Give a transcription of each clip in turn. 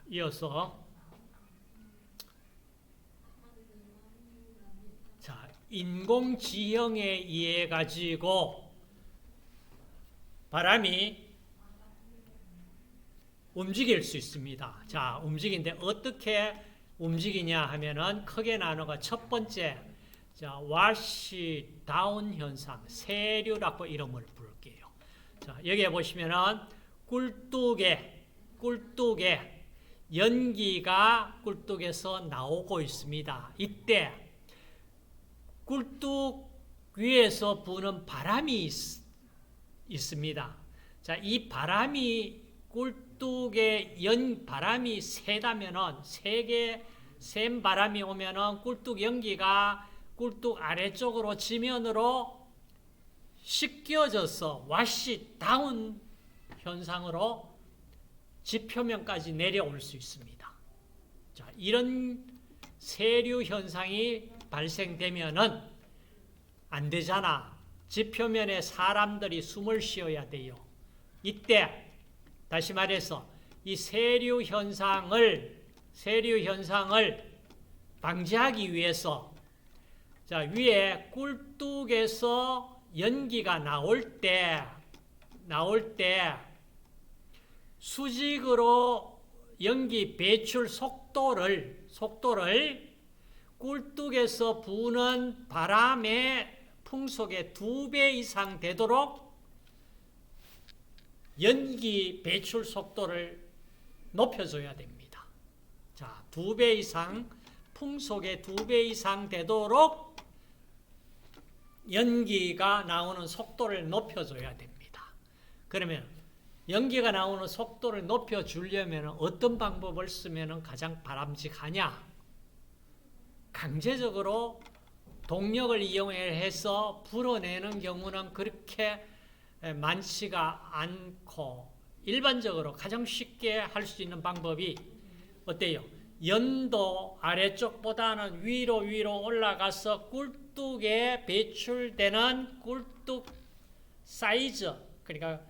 이어서 인공지형에 의해 가지고 바람이 움직일 수 있습니다. 자, 움직이는데 어떻게 움직이냐 하면은 크게 나누가 첫 번째, 자, wash down 현상, 세류라고 이름을 부를게요. 자, 여기에 보시면은 꿀뚝에 연기가 꿀뚝에서 나오고 있습니다. 이때 꿀뚝 위에서 부는 바람이 있습니다. 자, 이 바람이 꿀뚝에 바람이 세다면은 센 바람이 오면은 꿀뚝 연기가 꿀뚝 아래쪽으로 지면으로 씻겨져서 와시 다운 현상으로 지표면까지 내려올 수 있습니다. 자, 이런 세류 현상이 발생되면은 안 되잖아. 지표면에 사람들이 숨을 쉬어야 돼요. 이때 다시 말해서 이 세류 현상을 방지하기 위해서, 자, 위에 꿀뚝에서 연기가 나올 때 수직으로 연기 배출 속도를 꿀뚝에서 부는 바람의 풍속의 2배 이상 되도록 연기 배출 속도를 높여줘야 됩니다. 자, 2배 이상, 풍속의 2배 이상 되도록 연기가 나오는 속도를 높여줘야 됩니다. 그러면 연기가 나오는 속도를 높여주려면 어떤 방법을 쓰면 가장 바람직하냐? 강제적으로 동력을 이용해서 불어내는 경우는 그렇게 많지가 않고, 일반적으로 가장 쉽게 할 수 있는 방법이 어때요? 연도 아래쪽보다는 위로 올라가서 꿀뚝에 배출되는 꿀뚝 사이즈, 그러니까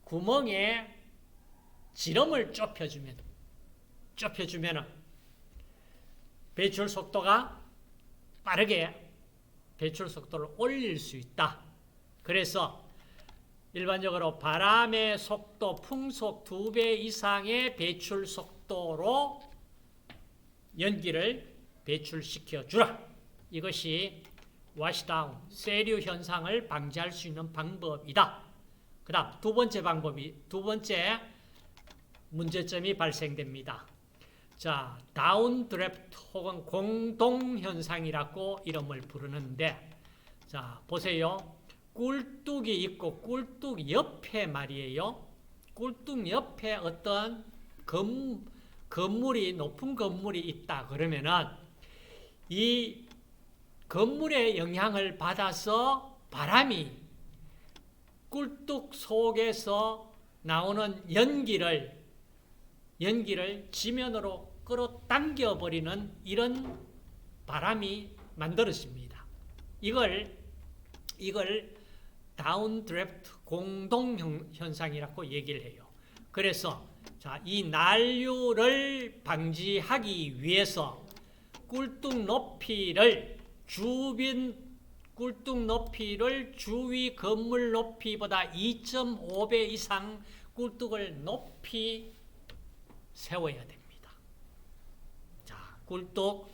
구멍에 지름을 좁혀주면 배출 속도가 빠르게 배출 속도를 올릴 수 있다. 그래서 일반적으로 바람의 속도, 풍속 2배 이상의 배출 속도로 연기를 배출시켜 주라. 이것이 와시다운, 세류 현상을 방지할 수 있는 방법이다. 그 다음 두 번째 문제점이 발생됩니다. 자, 다운 드래프트 혹은 공동현상이라고 이름을 부르는데, 자, 보세요. 꿀뚝이 있고 꿀뚝 옆에 말이에요. 꿀뚝 옆에 어떤 높은 건물이 있다 그러면은 이 건물의 영향을 받아서 바람이 꿀뚝 속에서 나오는 연기를 지면으로 끌어당겨 버리는 이런 바람이 만들어집니다. 이걸 다운 드래프트 공동 현상이라고 얘기를 해요. 그래서 자, 이 난류를 방지하기 위해서 꿀뚝 높이를 주위 건물 높이보다 2.5배 이상 꿀뚝을 높이 세워야 됩니다. 자, 꿀뚝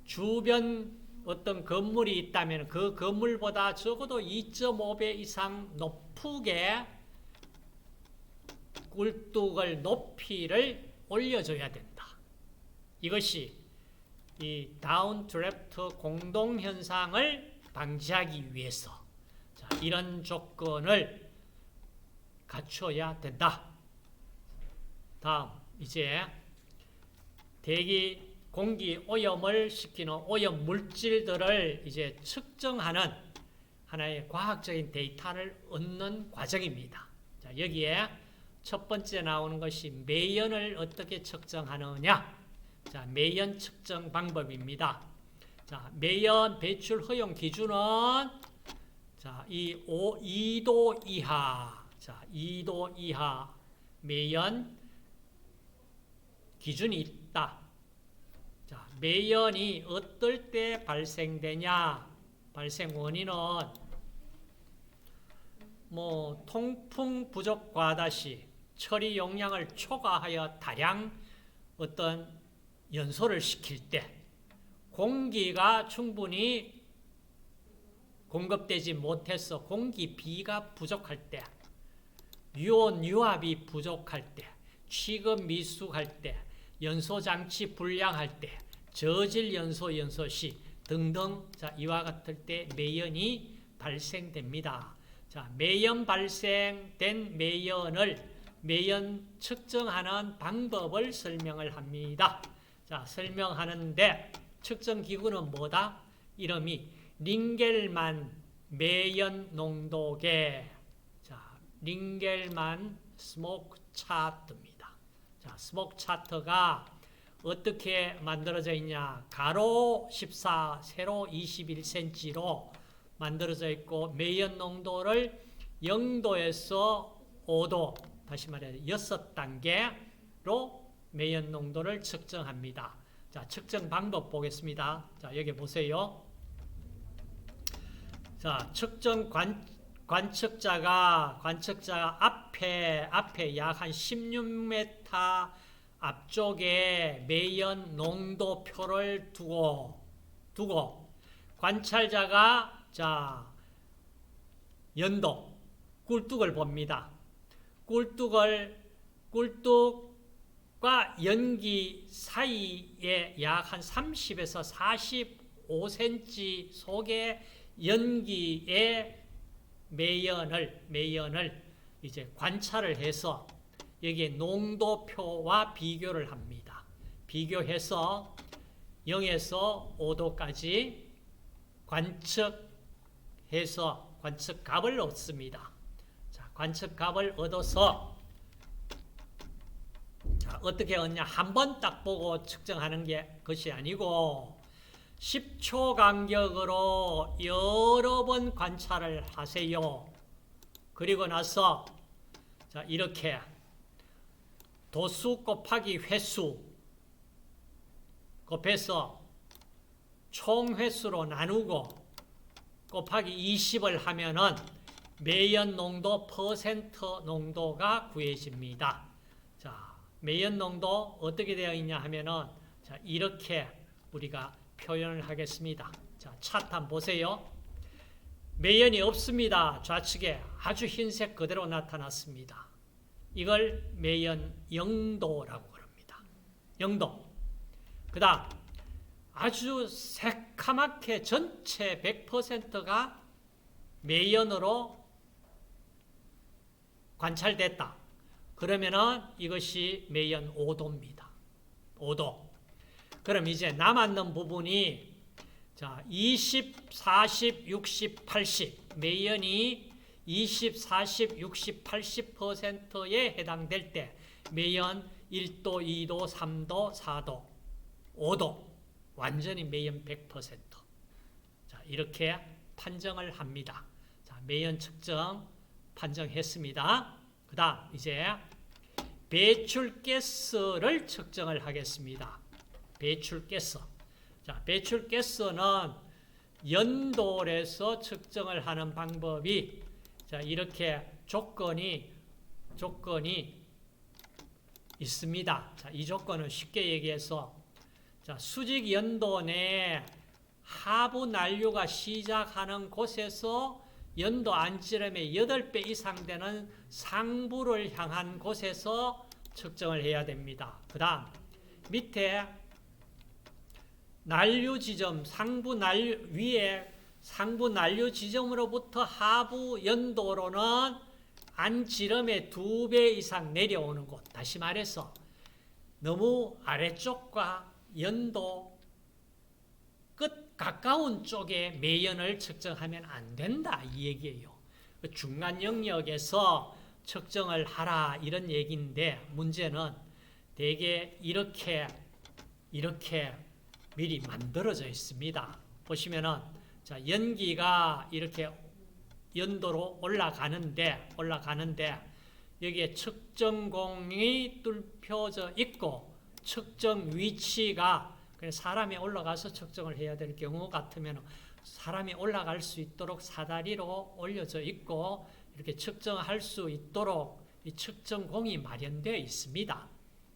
주변 어떤 건물이 있다면 그 건물보다 적어도 2.5배 이상 높게 꿀뚝을 높이를 올려줘야 된다. 이것이 이 다운 드래프트 공동 현상을 방지하기 위해서, 자, 이런 조건을 갖춰야 된다. 다음 이제 대기 공기 오염을 시키는 오염 물질들을 이제 측정하는 하나의 과학적인 데이터를 얻는 과정입니다. 자, 여기에 첫 번째 나오는 것이 매연을 어떻게 측정하느냐. 자, 매연 측정 방법입니다. 자, 매연 배출 허용 기준은 자, 2도 이하. 자, 2도 이하 매연 기준이 있다. 자, 매연이 어떨 때 발생되냐? 발생 원인은 통풍 부족 과다 시, 처리 용량을 초과하여 다량 어떤 연소를 시킬 때, 공기가 충분히 공급되지 못해서 공기비가 부족할 때, 유온 유압이 부족할 때, 취급 미숙할 때, 연소장치 불량할 때, 저질 연소 시 등등, 자, 이와 같을 때 매연이 발생됩니다. 자, 매연 발생된 매연 측정하는 방법을 설명을 합니다. 자, 설명하는데 측정 기구는 뭐다? 이름이 링겔만 매연 농도계. 자, 링겔만 스모크 차트입니다. 자, 스모크 차트가 어떻게 만들어져 있냐? 가로 14, 세로 21cm로 만들어져 있고 매연 농도를 0도에서 5도, 다시 말해 6단계로 매연 농도를 측정합니다. 자, 측정 방법 보겠습니다. 자, 여기 보세요. 자, 측정 관측자가 앞에 약 한 16m 앞쪽에 매연 농도표를 두고 관찰자가 자, 연도 꿀뚝을 봅니다. 꿀뚝과 연기 사이에 약 한 30에서 45cm 속의 연기의 매연을 이제 관찰을 해서 여기에 농도표와 비교를 합니다. 비교해서 0에서 5도까지 관측해서 관측값을 얻습니다. 자, 관측값을 얻어서 자, 어떻게 얻냐? 한 번 딱 보고 측정하는 것이 아니고 10초 간격으로 여러 번 관찰을 하세요. 그리고 나서 자, 이렇게 도수 곱하기 횟수 곱해서 총 횟수로 나누고 곱하기 20을 하면은 매연 농도 퍼센트 농도가 구해집니다. 자, 매연 농도 어떻게 되어 있냐 하면은 자, 이렇게 우리가 표현을 하겠습니다. 자, 차트 한번 보세요. 매연이 없습니다. 좌측에 아주 흰색 그대로 나타났습니다. 이걸 매연 0도라고 그럽니다. 0도. 그 다음 아주 새카맣게 전체 100%가 매연으로 관찰됐다. 그러면은 이것이 매연 5도입니다. 5도. 그럼 이제 남았는 부분이 자, 20, 40, 60, 80 매연이 20, 40, 60, 80%에 해당될 때 매연 1도, 2도, 3도, 4도, 5도 완전히 매연 100%. 자, 이렇게 판정을 합니다. 자, 매연 측정 판정했습니다. 그 다음 이제 배출가스를 측정을 하겠습니다. 배출가스. 자, 배출가스는 연도에서 측정을 하는 방법이 자, 이렇게 조건이 있습니다. 자, 이 조건은 쉽게 얘기해서 자, 수직 연도 내 하부 난류가 시작하는 곳에서 연도 안지름의 8배 이상 되는 상부를 향한 곳에서 측정을 해야 됩니다. 그 다음 밑에 난류 지점, 위에 상부 난류 지점으로부터 하부 연도로는 안지름의 2배 이상 내려오는 곳. 다시 말해서 너무 아래쪽과 연도 끝 가까운 쪽에 매연을 측정하면 안 된다 이 얘기예요. 중간 영역에서 측정을 하라 이런 얘기인데 문제는 대개 이렇게 미리 만들어져 있습니다. 보시면은 자, 연기가 이렇게 연도로 올라가는데 여기에 측정공이 뚫혀져 있고 측정 위치가 사람이 올라가서 측정을 해야 될 경우 같으면 사람이 올라갈 수 있도록 사다리로 올려져 있고 이렇게 측정할 수 있도록 이 측정공이 마련되어 있습니다.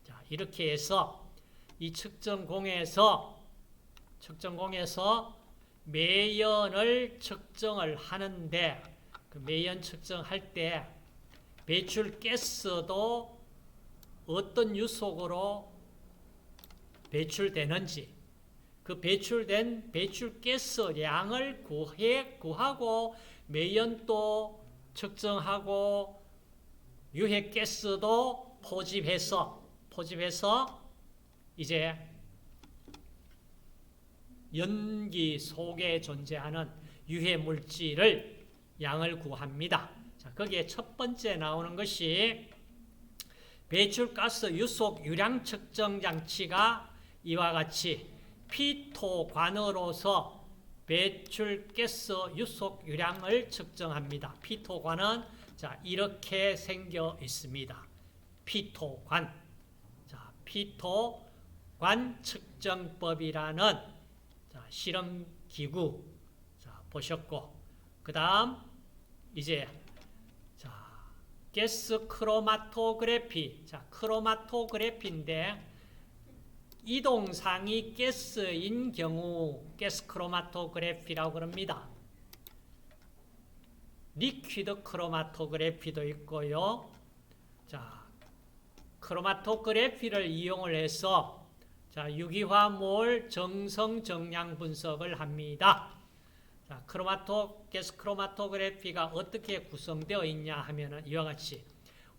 자, 이렇게 해서 이 측정공에서 매연을 측정을 하는데 그 매연 측정할 때 배출 가스도 어떤 유속으로 배출되는지 그 배출된 배출 가스량을 구하고 매연도 측정하고 유해가스도 포집해서 이제 연기 속에 존재하는 유해 물질을 양을 구합니다. 자, 거기에 첫 번째 나오는 것이 배출가스 유속 유량 측정 장치가 이와 같이 피토관으로서 배출가스 유속 유량을 측정합니다. 피토관은 자, 이렇게 생겨 있습니다. 피토관. 자, 피토관 측정법이라는 자, 실험 기구 자, 보셨고 그다음 이제 자, 가스 크로마토그래피. 자, 크로마토그래피인데 이동상이 가스인 경우 가스 크로마토그래피라고 그럽니다. 리퀴드 크로마토그래피도 있고요. 자, 크로마토그래피를 이용을 해서 자, 유기화몰 정성 정량 분석을 합니다. 자, 가스 크로마토그래피가 어떻게 구성되어 있냐 하면은 이와 같이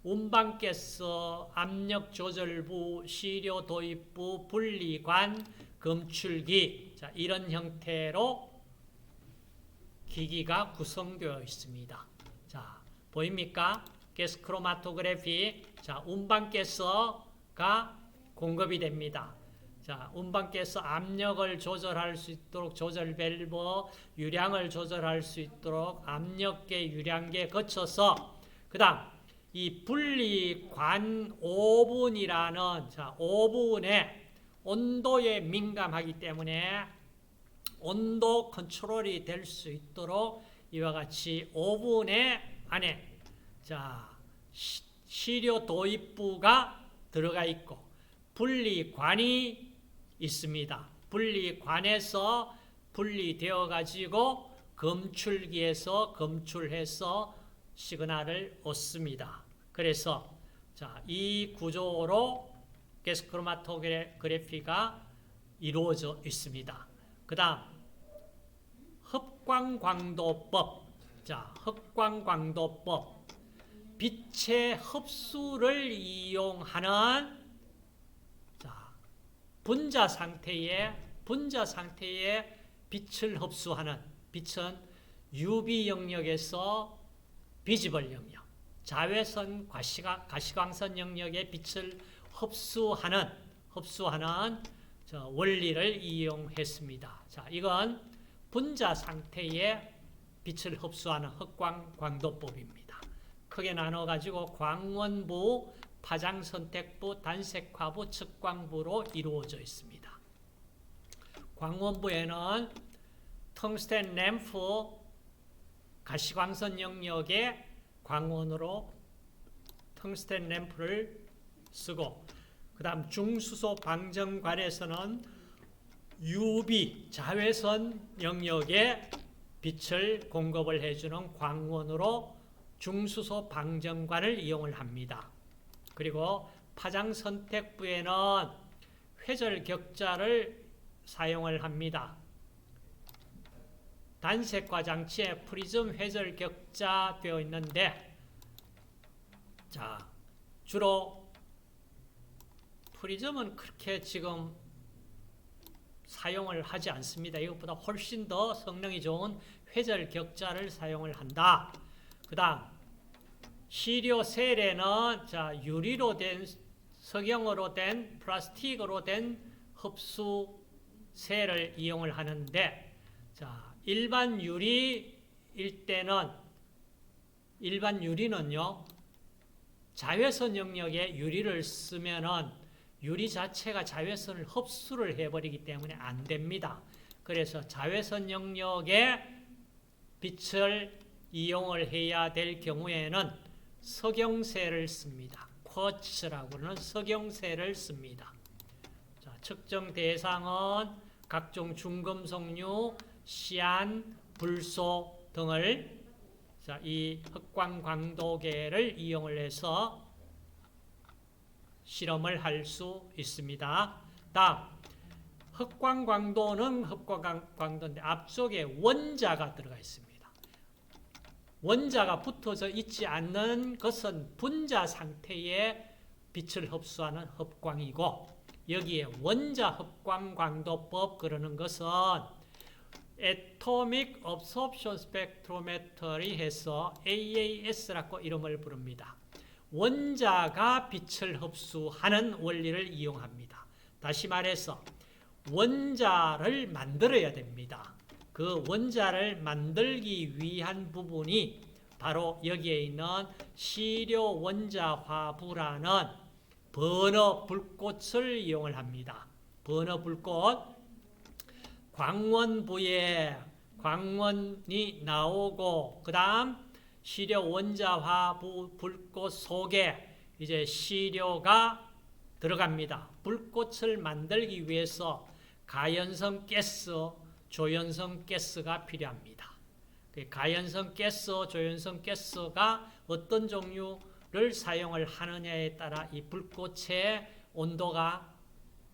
운반가스, 압력 조절부, 시료 도입부, 분리관, 검출기 자, 이런 형태로 기기가 구성되어 있습니다. 자, 보입니까? 가스 크로마토그래피. 자, 운반가스가 공급이 됩니다. 자, 운반가스 압력을 조절할 수 있도록 조절 밸브, 유량을 조절할 수 있도록 압력계, 유량계 거쳐서 그다음 이 분리관 오븐이라는 자, 오븐의 온도에 민감하기 때문에 온도 컨트롤이 될 수 있도록 이와 같이 오븐의 안에 자, 시료 도입부가 들어가 있고 분리관이 있습니다. 분리관에서 분리되어 가지고 검출기에서 검출해서 시그널을 얻습니다. 그래서 자, 이 구조로 가스 크로마토그래피가 이루어져 있습니다. 그다음 흡광광도법. 자, 흡광광도법. 빛의 흡수를 이용하는 자, 분자 상태의 빛을 흡수하는 빛은 UV 영역에서 비지블 영역, 자외선 가시광선 영역의 빛을 흡수하는 원리를 이용했습니다. 자, 이건 분자 상태의 빛을 흡수하는 흡광광도법입니다. 크게 나눠가지고 광원부, 파장선택부, 단색화부, 측광부로 이루어져 있습니다. 광원부에는 텅스텐 램프, 가시광선 영역의 광원으로 텅스텐 램프를 쓰고 그 다음 중수소 방정관에서는 UV, 자외선 영역의 빛을 공급을 해주는 광원으로 중수소 방정관을 이용을 합니다. 그리고 파장선택부에는 회절격자를 사용을 합니다. 단색화 장치에 프리즘 회절격자 되어 있는데 자, 주로 프리즘은 그렇게 지금 사용을 하지 않습니다. 이것보다 훨씬 더 성능이 좋은 회절격자를 사용을 한다. 그 다음 시료 셀에는 자, 유리로 된 석영으로 된 플라스틱으로 된 흡수 셀을 이용을 하는데 자, 일반 유리일 때는 일반 유리는요 자외선 영역에 유리를 쓰면은 유리 자체가 자외선을 흡수를 해버리기 때문에 안 됩니다. 그래서 자외선 영역에 빛을 이용을 해야 될 경우에는 석영쇠를 씁니다. 쿼츠라고 하는 석영쇠를 씁니다. 자, 측정 대상은 각종 중금속류, 시안, 불소 등을 이 흑광광도계를 이용을 해서 실험을 할 수 있습니다. 다음, 흑광광도는 흑광광도인데 앞쪽에 원자가 들어가 있습니다. 원자가 붙어져 있지 않는 것은 분자 상태의 빛을 흡수하는 흑광이고, 여기에 원자 흑광광도법 그러는 것은 Atomic Absorption Spectrometry 해서 AAS라고 이름을 부릅니다. 원자가 빛을 흡수하는 원리를 이용합니다. 다시 말해서 원자를 만들어야 됩니다. 그 원자를 만들기 위한 부분이 바로 여기에 있는 시료 원자 화부라는 버너 불꽃을 이용을 합니다. 버너 불꽃, 광원부에 광원이 나오고 그 다음 시료 원자 화부 불꽃 속에 이제 시료가 들어갑니다. 불꽃을 만들기 위해서 가연성 가스, 조연성 가스가 필요합니다. 가연성 가스, 조연성 가스가 어떤 종류를 사용을 하느냐에 따라 이 불꽃의 온도가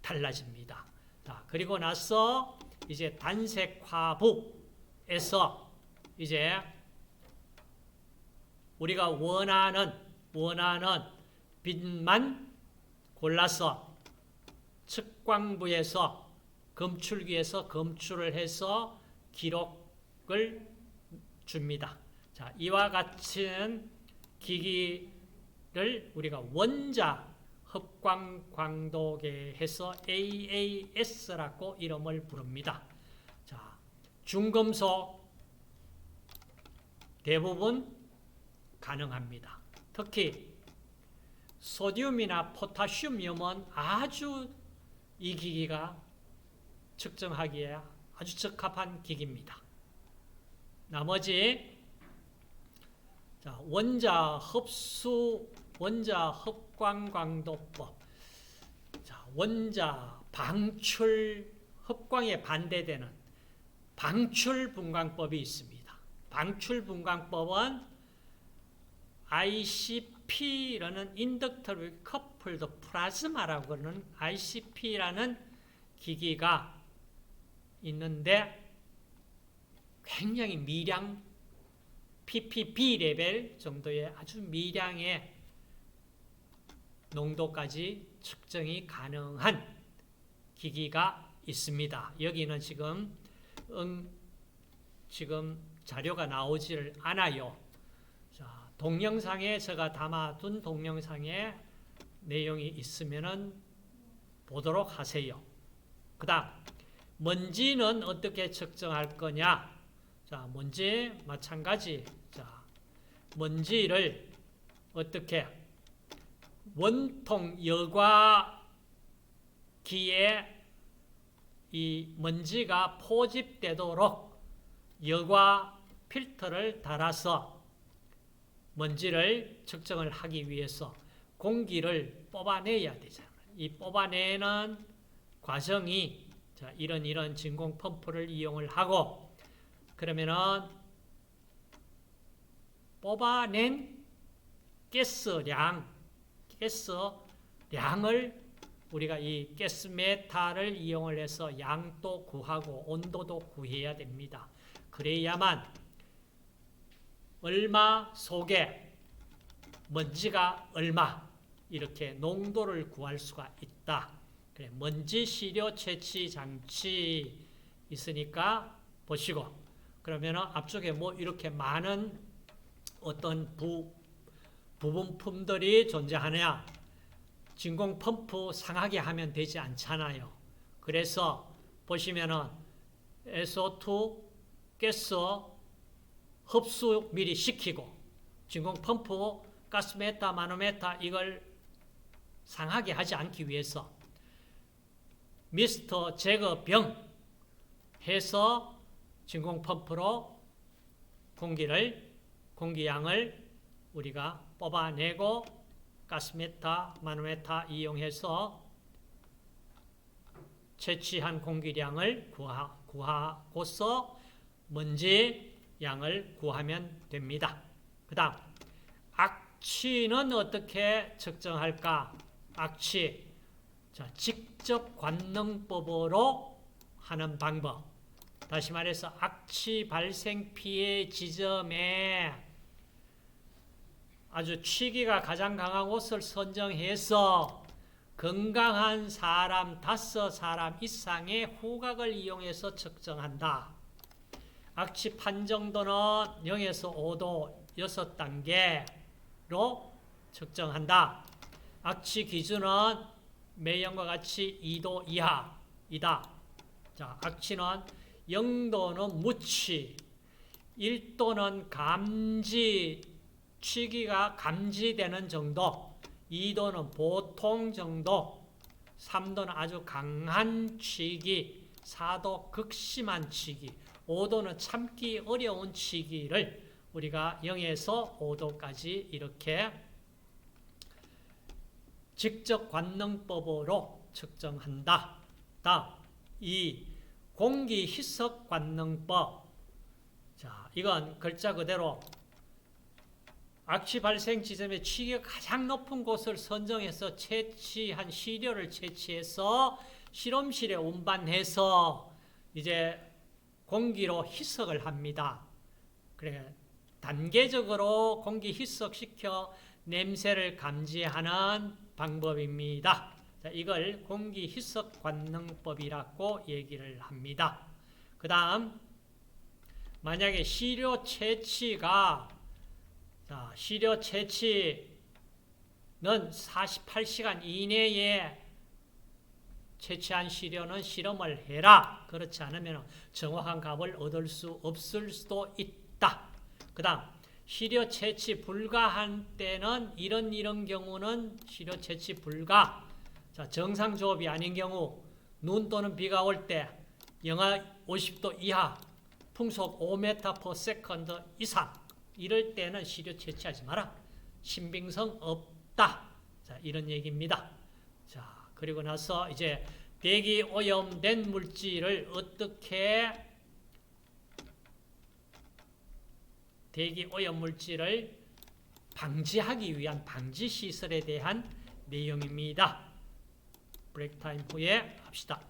달라집니다. 자, 그리고 나서 이제 단색 화부에서 이제 우리가 원하는 빛만 골라서 측광부에서 검출기에서 검출을 해서 기록을 줍니다. 자, 이와 같은 기기를 우리가 원자 흑광광도계 해서 AAS라고 이름을 부릅니다. 자, 중금속 대부분 가능합니다. 특히 소듐이나 포타슘이온은 아주 이 기기가 측정하기에 아주 적합한 기기입니다. 나머지 자, 원자 흑광광도법, 자, 원자 방출 흑광에 반대되는 방출 분광법이 있습니다. 방출 분광법은 ICP라는 인덕터리 커플드 플라즈마라고 하는 ICP라는 기기가 있는데 굉장히 미량 ppb 레벨 정도의 아주 미량의 농도까지 측정이 가능한 기기가 있습니다. 여기는 지금 자료가 나오지를 않아요. 자, 동영상에 제가 담아둔 동영상에 내용이 있으면은 보도록 하세요. 그 다음 먼지는 어떻게 측정할 거냐? 자, 먼지 마찬가지. 자, 먼지를 어떻게 원통 여과기에 이 먼지가 포집되도록 여과 필터를 달아서 먼지를 측정을 하기 위해서 공기를 뽑아내야 되잖아요. 이 뽑아내는 과정이 자, 이런 진공 펌프를 이용을 하고 그러면은 뽑아낸 가스량을 우리가 이 가스메타를 이용을 해서 양도 구하고 온도도 구해야 됩니다. 그래야만 얼마 속에 먼지가 얼마 이렇게 농도를 구할 수가 있다. 그래, 먼지 시료 채취 장치 있으니까 보시고 그러면 앞쪽에 뭐 이렇게 많은 어떤 부분품들이 존재하느냐? 진공 펌프 상하게 하면 되지 않잖아요. 그래서 보시면은 SO2 가스 흡수 미리 시키고 진공 펌프 가스메타, 마노메타 이걸 상하게 하지 않기 위해서 미스터 제거병 해서 진공 펌프로 공기양을 우리가 뽑아내고 가스메타, 마노메타 이용해서 채취한 공기량을 구하고서 먼지 양을 구하면 됩니다. 그 다음 악취는 어떻게 측정할까? 악취, 자, 직접 관능법으로 하는 방법. 다시 말해서 악취 발생 피해 지점에 아주 취기가 가장 강한 옷을 선정해서 건강한 사람 5사람 이상의 후각을 이용해서 측정한다. 악취 판정도는 0에서 5도 6단계로 측정한다. 악취 기준은 매형과 같이 2도 이하이다. 자, 악취는 0도는 무취, 1도는 감지, 취기가 감지되는 정도, 2도는 보통 정도, 3도는 아주 강한 취기, 4도 극심한 취기, 5도는 참기 어려운 취기를 우리가 0에서 5도까지 이렇게 직접 관능법으로 측정한다. 다음, 이 공기 희석 관능법. 자, 이건 글자 그대로 악취 발생 지점의 취기가 가장 높은 곳을 선정해서 채취한 시료를 채취해서 실험실에 운반해서 이제 공기로 희석을 합니다. 그래, 단계적으로 공기 희석시켜 냄새를 감지하는 방법입니다. 자, 이걸 공기 희석 관능법이라고 얘기를 합니다. 그 다음, 만약에 시료 채취가 시료 채취는 48시간 이내에 채취한 시료는 실험을 해라. 그렇지 않으면 정확한 값을 얻을 수 없을 수도 있다. 그 다음, 시료 채취 불가한 때는 이런 경우는 시료 채취 불가. 자, 정상 조업이 아닌 경우 눈 또는 비가 올 때 영하 50도 이하, 풍속 5m/s 이상 이럴 때는 시료 채취하지 마라. 신빙성 없다. 자, 이런 얘기입니다. 자, 그리고 나서 이제 대기 오염된 물질을 어떻게 대기 오염 물질을 방지하기 위한 방지 시설에 대한 내용입니다. 브레이크 타임 후에 합시다.